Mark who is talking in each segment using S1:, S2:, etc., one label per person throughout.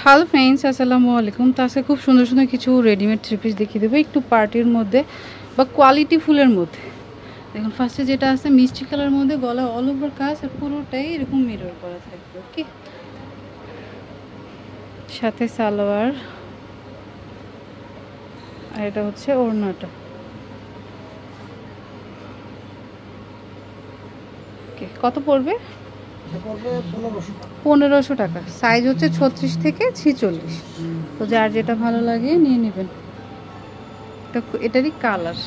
S1: Hello friends, আসসালামু আলাইকুম। তো আজকে খুব সুন্দর সুন্দর কিছু রেডিমেড থ্রি পিস দেখিয়ে দেবো, একটু পার্টির মধ্যে বা কোয়ালিটি ফুলের মধ্যে। দেখুন ফার্স্টে যেটা আছে মিষ্টি কালার মধ্যে, গলা অল ওভার কাজ আর পুরোটাই এরকম মিরর করা থাকবে। ওকে, সাথে সালোয়ার, আর এটা হচ্ছে ওড়নাটা। ওকে, কত পড়বে? 1500 টাকা। সাইজ হচ্ছে 36 থেকে 46। তো যার যেটা ভালো লাগে নিয়ে নেবেন। এটারই কালার,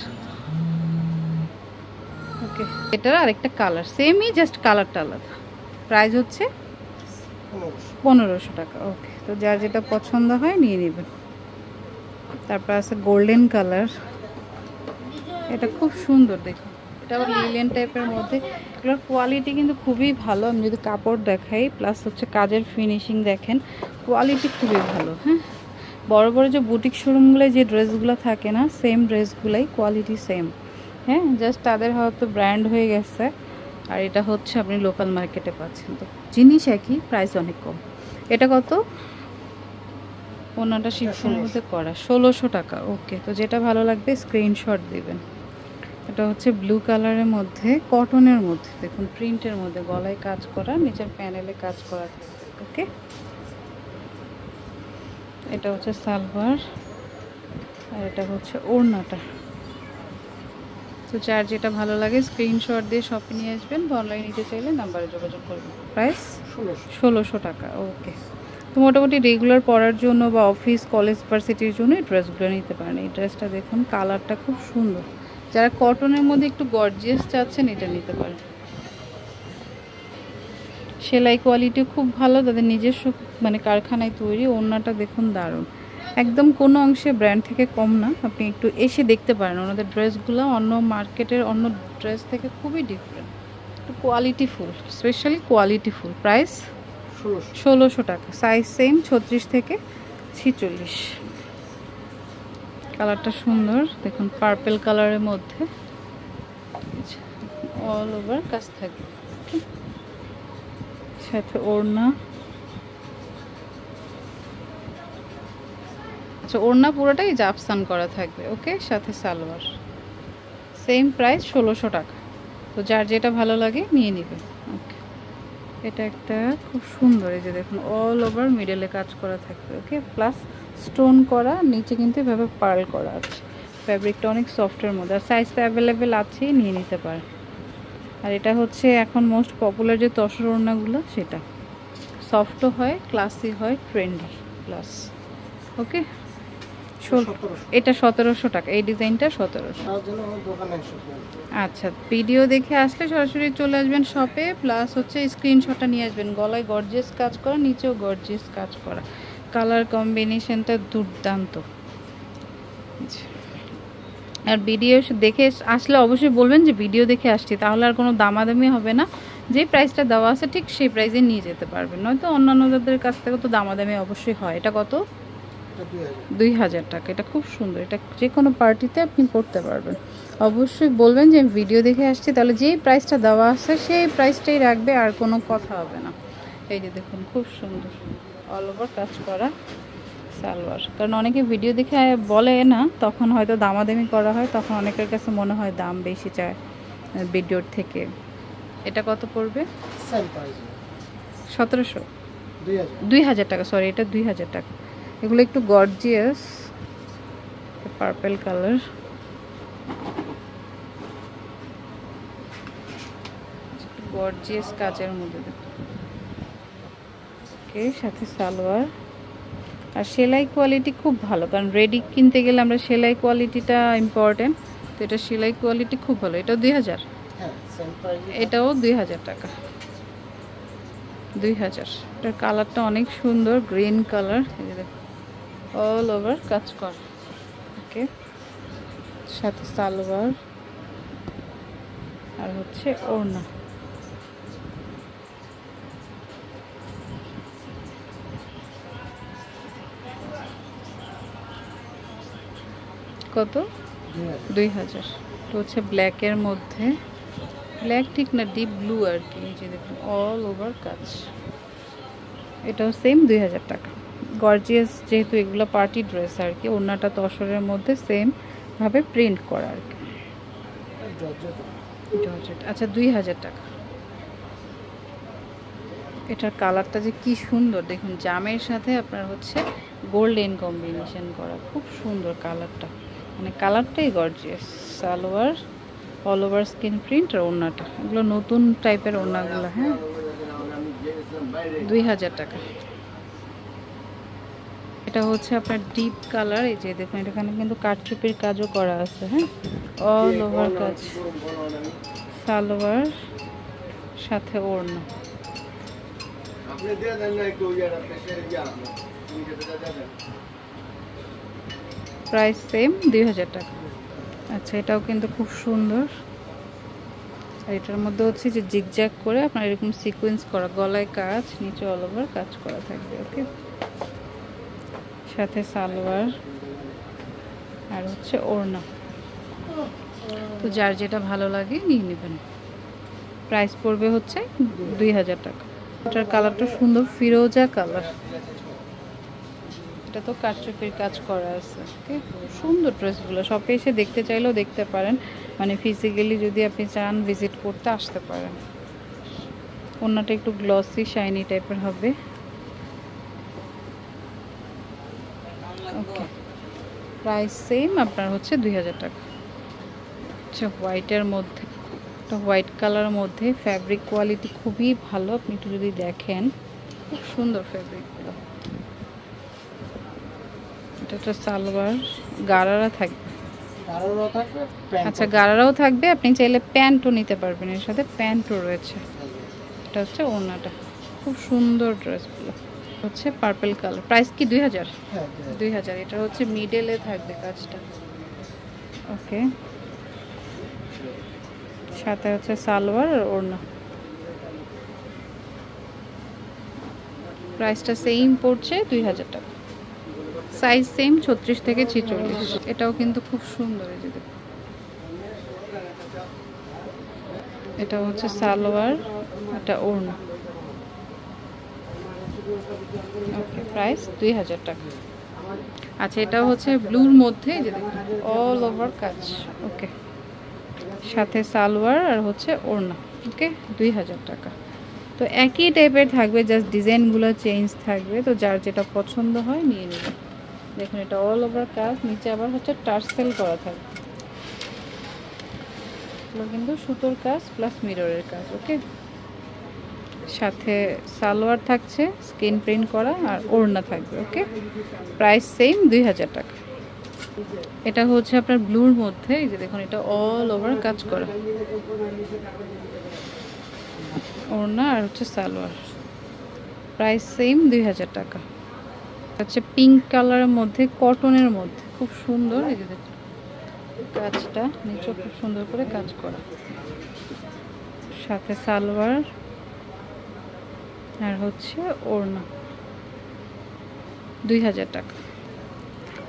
S1: ওকে, এটার আরেকটা কালার সেমই, জাস্ট কালারটা আলাদা। প্রাইস হচ্ছে 1500 টাকা। ওকে, তো যার যেটা পছন্দ হয় নিয়ে নেবেন। তারপর আছে গোল্ডেন কালার, এটা খুব সুন্দর দেখুন। এটা আবার লিলেন টাইপের মধ্যে। এগুলোর কোয়ালিটি কিন্তু খুবই ভালো। আমি যদি কাপড় দেখাই প্লাস হচ্ছে কাজের ফিনিশিং দেখেন, কোয়ালিটি খুবই ভালো। হ্যাঁ, বড় বড় যে বুটিক শোরুমগুলোয় যে ড্রেসগুলো থাকে না, সেম ড্রেসগুলাই কোয়ালিটি সেম। হ্যাঁ, জাস্ট তাদের হয়তো ব্র্যান্ড হয়ে গেছে, আর এটা হচ্ছে আপনি লোকাল মার্কেটে পাচ্ছেন। তো জিনিস একই, প্রাইস অনেক কম। এটা কত? ওনাটা শিপসের মধ্যে করা, 1600 টাকা। ওকে, তো যেটা ভালো লাগবে স্ক্রিনশট দিবেন। এটা হচ্ছে ব্লু কালারের মধ্যে, কটনের মধ্যে, দেখুন প্রিন্টের মধ্যে, গলায় কাজ করা, নিচের প্যানেলে কাজ করা থাকবে। ওকে, এটা হচ্ছে সালোয়ার, আর এটা হচ্ছে ওড়নাটা। তো যার যেটা ভালো লাগে স্ক্রিনশট দিয়ে শপে নিয়ে আসবেন, বা অনলাইন নিতে চাইলে নাম্বারে যোগাযোগ করবেন। প্রাইস 1600 টাকা। ওকে, তো মোটামুটি রেগুলার পরার জন্য বা অফিস কলেজ ভার্সিটির জন্য এই ড্রেসগুলো নিতে পারেন। এই ড্রেসটা দেখুন, কালারটা খুব সুন্দর। যারা কটনের মধ্যে একটু গর্জিয়াস চাচ্ছেন এটা নিতে পারেন। সেলাই কোয়ালিটি খুব ভালো, তাদের নিজস্ব মানে কারখানায় তৈরি। ওড়নাটা দেখুন দারুণ, একদম কোনো অংশে ব্র্যান্ড থেকে কম না। আপনি একটু এসে দেখতে পারেন, ওনাদের ড্রেসগুলো অন্য মার্কেটের অন্য ড্রেস থেকে খুবই ডিফারেন্ট, একটু কোয়ালিটিফুল, স্পেশালি কোয়ালিটিফুল। প্রাইস 1600 টাকা। সাইজ সেম 36 থেকে 46। কালারটা সুন্দর দেখুন, পার্পেল কালারের মধ্যে অল ওভার কাজ থাকবে। সাথে ওড়না, আচ্ছা ওড়না পুরোটাই জাফসান করা থাকবে। ওকে, সাথে সালোয়ার, সেম প্রাইস 1600 টাকা। তো যার যেটা ভালো লাগে নিয়ে নেবে। ওকে, এটা একটা খুব সুন্দর, এই যে দেখুন অল ওভার মিডলে কাজ করা থাকবে। ওকে, প্লাস স্টোন করা, নিচে কিন্তু এভাবে পার্ল করা আছে। ফ্যাব্রিকটা অনেক সফটের মধ্যে, আর সাইজটা অ্যাভেলেবেল আছেই, নিয়ে নিতে পারে। আর এটা হচ্ছে এখন মোস্ট পপুলার যে তসর ওড়নাগুলো, সেটা সফটও হয়, ক্লাসি হয়, ট্রেন্ডি প্লাস। ওকে, এটা 1700 টাকা। এই ডিজাইনটা 1700। আচ্ছা, ভিডিও দেখে আসলে সরাসরি চলে আসবেন শপে, প্লাস হচ্ছে স্ক্রিনশটটা নিয়ে আসবেন। গলায় গর্জিয়াস কাজ করা, নিচেও গর্জিয়াস কাজ করা, কালার কম্বিনেশনটা দুর্দান্ত। আর ভিডিও দেখে আসলে অবশ্যই বলবেন যে ভিডিও দেখে আসছি, তাহলে আর কোনো দামাদামি হবে না। যে প্রাইসটা দেওয়া আছে ঠিক সেই প্রাইসে নিয়ে যেতে পারবেন, নয়তো অন্যান্যদের কাছ থেকে তো দামাদামি অবশ্যই হয়। এটা কত? 2000 টাকা। এটা খুব সুন্দর, এটা যে কোনো পার্টিতে আপনি পরতে পারবেন। অবশ্যই বলবেন যে ভিডিও দেখে আসছি, তাহলে যেই প্রাইসটা দেওয়া আছে সেই প্রাইসটাই রাখবে, আর কোনো কথা হবে না। এই যে দেখুন খুব সুন্দর অল ওভার কাজ করা সালোয়ার। কারণ অনেকে ভিডিও দেখে বলে না, তখন হয়তো দামাদামি করা হয়, তখন অনেকের কাছে মনে হয় দাম বেশি চায় ভিডিওর থেকে। এটা কত পড়বে? 1700, 2000 টাকা। সরি, এটা 2000 টাকা। এগুলো একটু গর্জিয়াস, পার্পল কালার, গর্জিয়াস কাজের মধ্যে। ওকে, সাথে সালোয়ার, আর সেলাই কোয়ালিটি খুব ভালো, কারণ রেডি কিনতে গেলে আমরা সেলাই কোয়ালিটিটা ইম্পর্টেন্ট। তো এটা সেলাই কোয়ালিটি খুব ভালো। এটাও 2000, এটাও 2000 টাকা। 2000। এটার কালারটা অনেক সুন্দর, গ্রিন কালার, অল ওভার কাজ করা। ওকে, সাথে সালোয়ার, আর হচ্ছে ওড়না। কত? 2000। তো হচ্ছে ব্ল্যাকের মধ্যে, ব্ল্যাক ঠিক না, ডিপ ব্লু আর কি। এই যে দেখুন অল ওভার কাজ, এটাও সেম 2000 টাকা। গর্জিয়াস, যেহেতু এগুলো পার্টি ড্রেস আর কি। ওড়নাটা তসরের মধ্যে সেম ভাবে প্রিন্ট করা আর কি। জর্জেট। আচ্ছা 2000 টাকা। এটার কালারটা যে কি সুন্দর দেখুন, জামের সাথে আপনার হচ্ছে গোল্ডেন কম্বিনেশন করা, খুব সুন্দর কালারটা, মানে কালারটাই গর্জিয়াস। Salwar all over skin print আর ওড়নাটা, এগুলো নতুন টাইপের ওড়নাগুলো। হ্যাঁ 2000 টাকা। এটা হচ্ছে আপনার ডিপ কালার, এই যে দেখুন এখানে কিন্তু কাটচুপির কাজও করা আছে। হ্যাঁ অল ওভার কাজ, সালোয়ার সাথে ওড়না। প্রাইস সেম 2000 টাকা। আচ্ছা এটাও কিন্তু খুব সুন্দর, আর এটার মধ্যে হচ্ছে যে জিগজ্যাগ করে আপনার এরকম সিকোয়েন্স করা, গলায় কাজ, নিচে অল ওভার কাজ করা থাকবে। ওকে, সাথে সালোয়ার আর হচ্ছে ওড়না। তো যার যেটা ভালো লাগে নিয়ে নেবেন। প্রাইস পড়বে হচ্ছে 2000 টাকা। এটার কালারটা সুন্দর, ফিরোজা কালার। এটা তো কাটচুপির কাজ করা আছে। ওকে, সুন্দর ড্রেসগুলো, শপে এসে দেখতে চাইলেও দেখতে পারেন, মানে ফিজিক্যালি যদি আপনি চান ভিজিট করতে আসতে পারেন। ওড়নাটা একটু গ্লসি শাইনি টাইপের হবে। ওকে, প্রাইস সেম আপনার হচ্ছে 2000 টাকা। আচ্ছা হোয়াইটের মধ্যে, একটা হোয়াইট কালারের মধ্যে, ফ্যাব্রিক কোয়ালিটি খুবই ভালো, আপনি একটু যদি দেখেন খুব সুন্দর ফ্যাব্রিকগুলো। এটা একটা সালোয়ার, গারারা থাকবে। আচ্ছা গারারাও থাকবে, আপনি চাইলে প্যান্টও নিতে পারবেন, এর সাথে প্যান্টও রয়েছে। এটা হচ্ছে ওড়নাটা, খুব সুন্দর ড্রেসগুলো। হচ্ছে পার্পল কালার। প্রাইস কি 2000? 2000। এটা হচ্ছে মিডলে থাকবে কাজটা। ওকে, সাথে হচ্ছে সালোয়ার আর ওড়না। প্রাইসটা সেম পড়ছে 2000 টাকা। সাইজ সেম 36 থেকে 46। এটাও কিন্তু খুব সুন্দর, এই যে দেখুন এটা হচ্ছে সালোয়ার, এটা ওড়না। ওকে, প্রাইস 2000 টাকা। আচ্ছা এটাও হচ্ছে ব্লুর মধ্যে, এই যে দেখুন অল ওভার কাজ। ওকে, সাথে সালোয়ার আর হচ্ছে ওড়না। ওকে, 2000 টাকা। তো একই টাইপের থাকবে, জাস্ট ডিজাইনগুলো চেঞ্জ থাকবে। তো যার যেটা পছন্দ হয় নিয়ে নেবে। দেখুন এটা অল ওভার কাজ, নিচে আবার হচ্ছে টার্সেল করা থাকবে, এগুলো কিন্তু সুতোর কাজ প্লাস মিররের কাজ। ওকে, সাথে সালোয়ার থাকছে স্ক্রিন প্রিন্ট করা আর ওড়না থাকবে। ওকে, প্রাইস সেম 2000 টাকা। এটা হচ্ছে আপনার ব্লুর মধ্যে, এই যে দেখুন এটা অল ওভার কাজ করা, ওড়না আর হচ্ছে সালোয়ার। প্রাইস সেম 2000 টাকা। হচ্ছে পিঙ্ক কালারের মধ্যে, কটনের মধ্যে, খুব সুন্দর। এই যে দেখুন কাজটা নিচে খুব সুন্দর করে কাজ করা, সাথে সালোয়ার আর হচ্ছে ওড়না। 2000 টাকা।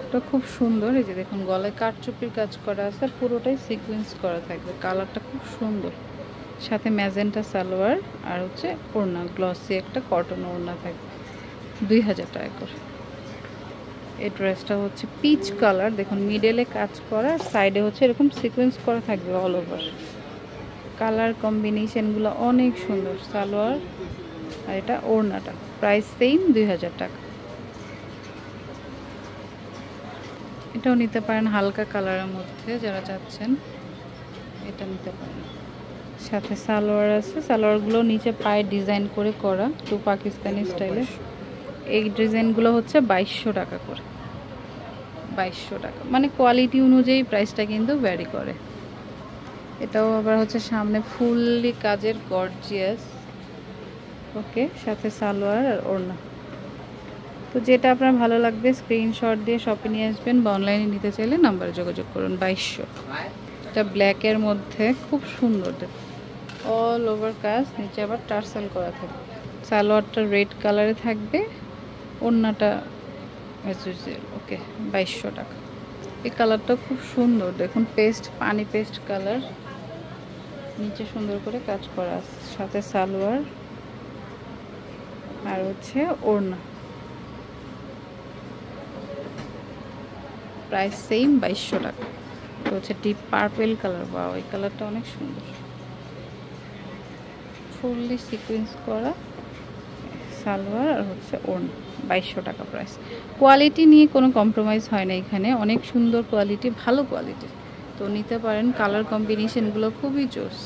S1: এটা খুব সুন্দর, এই যে দেখুন গলায় কাঠচুপির কাজ করা আছে, পুরোটাই সিকোয়েন্স করা থাকবে, কালারটা খুব সুন্দর। সাথে ম্যাজেন্টা সালোয়ার আর হচ্ছে ওড়না, গ্লসি একটা কটন ওড়না থাকবে। 2000 টাকা করে। এই ড্রেসটা হচ্ছে পিচ কালার, দেখুন মিডলে কাজ করা, সাইডে হচ্ছে এরকম সিকোয়েন্স করা থাকবে অল ওভার। কালার কম্বিনেশনগুলো অনেক সুন্দর। সালোয়ার আর এটা ওড়নাটা। প্রাইস সেম 2000 টাকা। এটাও নিতে পারেন হালকা কালারের মধ্যে, যারা চাচ্ছেন এটা নিতে পারেন। সাথে সালোয়ার আছে, সালোয়ারগুলো নিচে পায়ে ডিজাইন করে করা, একটু পাকিস্তানি স্টাইলে। এই ডিজাইনগুলো হচ্ছে 2200 টাকা করে। 2200 টাকা, মানে কোয়ালিটি অনুযায়ী প্রাইসটা কিন্তু ভ্যারি করে। এটাও আবার হচ্ছে সামনে ফুললি কাজের, গর্জিয়াস। ওকে, সাথে সালোয়ার আর ওড়না। তো যেটা আপনার ভালো লাগবে স্ক্রিনশট দিয়ে শপে নিয়ে আসবেন, বা অনলাইনে নিতে চাইলে নাম্বারে যোগাযোগ করুন। 2200। এটা ব্ল্যাকের মধ্যে খুব সুন্দর, অল ওভার কাজ, নিচে আবার টার্সেল করা থাকবে। সালোয়ারটা রেড কালারে থাকবে, ওড়নাটা অ্যাজ ইউজুয়াল। ওকে, 2200 টাকা। এই কালারটা খুব সুন্দর, দেখুন পেস্ট, পানি পেস্ট কালার, নিচে সুন্দর করে কাজ করা আছে, সাথে সালোয়ার আর হচ্ছে ওড়না। প্রাইস সেম 2200 টাকা। তো হচ্ছে ডিপ পার্পেল কালার, বা ওই কালারটা অনেক সুন্দর, ফুললি সিকোয়েন্স করা সালোয়ার আর হচ্ছে ওড়না, 2200 টাকা প্রাইস। কোয়ালিটি নিয়ে কোনো কম্প্রোমাইজ হয় না এখানে, অনেক সুন্দর কোয়ালিটি, ভালো কোয়ালিটি, তো নিতে পারেন। কালার কম্বিনেশনগুলো খুবই জোস।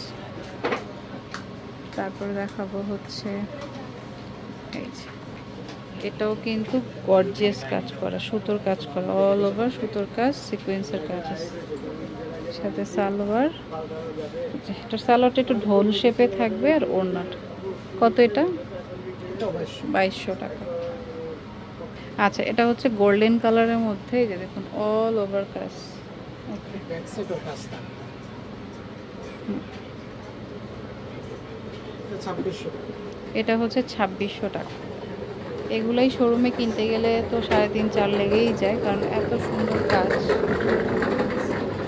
S1: তারপরে দেখাবো হচ্ছে এই যে, এটাও কিন্তু গর্জিয়াস কাজ করা, সুতোর কাজ করা, অল ওভার সুতোর কাজ, সিকোয়েন্সের কাজ আছে। সাথে সালোয়ার, এটার সালোয়ারটা একটু ঢোল শেপে থাকবে, আর ওড়নাটা কত? এটা 2200 টাকা। আচ্ছা, এটা হচ্ছে গোল্ডেন কালারের মধ্যে, এই যে দেখুন অল ওভার কাজ। ওকে, এটা হচ্ছে 2600 টাকা। এগুলাই শোরুমে কিনতে গেলে তো 3.5-4 লেগেই যায়, কারণ এত সুন্দর কাজ।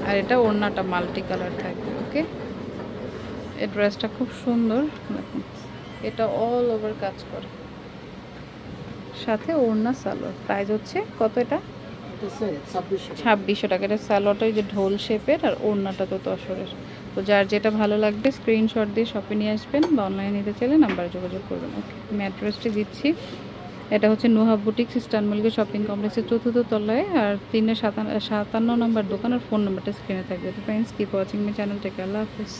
S1: আর এটা ওড়নাটা মাল্টি কালার থাকবে। ওকে, এই ড্রেসটা খুব সুন্দর, দেখুন এটা অল ওভার কাজ করে, সাথে ওড়না সালোয়ার। প্রাইস হচ্ছে কত? এটা 2600 টাকা। এটা সালোয়ারটা ওই যে ঢোল শেপের, আর ওড়নাটা তো তসরের। তো যার যেটা ভালো লাগবে স্ক্রিনশট দিয়ে শপে নিয়ে আসবেন, বা অনলাইনে নিতে চাইলে নাম্বারে যোগাযোগ করবেন। ওকে, আমি অ্যাড্রেসটি দিচ্ছি। এটা হচ্ছে Nuha boutiques, eastern Mallika shopping কমপ্লেক্সের 4র্থ তলায়, আর 357 নম্বর দোকান, আর ফোন নাম্বারটা স্ক্রিনে থাকবে। তো friends, keep watching my channel, take care, আল্লাহ হাফেজ।